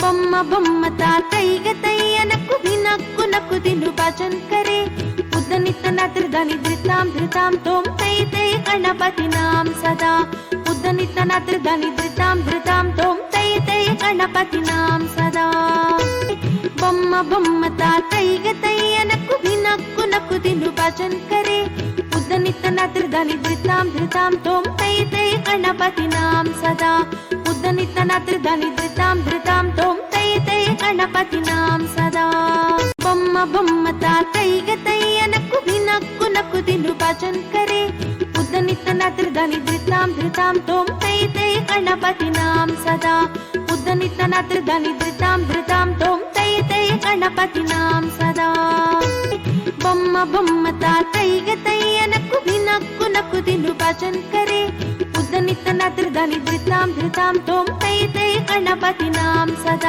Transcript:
बम्म बम्म तातैग तैयनक्कु भिनक्कु नक्कु दिनु भजन करे उद्दनित नत्र धनि धृतां तोम तै तै गणपति नाम सदा उद्दनित नत्र धनि धृतां तोम तै तै गणपति नाम सदा बम्म बम्म तातैग तैयनक्कु भिनक्कु नक्कु दिनु भजन करे उद्दनित नत्र धनि धृतां तोम तै तै गणपति नाम सदा उद्दनित नत्र धनि धृतां तोम तै तै गणपति नाम सदा बम्म बम्म तातैग तैयनक्कु भिनक्कु नक्कु दिनु भजन करे उद्दनित नत्र धनि धृतां तोम तै तै गणपति नाम सदा उद्दनित नत्र धनि धृतां तोम तै तै गणपति नाम सदा बम्म बम्म तातैग तैयनक्कु भिनक्कु नक्कु दिनु भजन करे उद्दनित नत्र धनि धृतां तोम तै तै गणपति नाम सदा।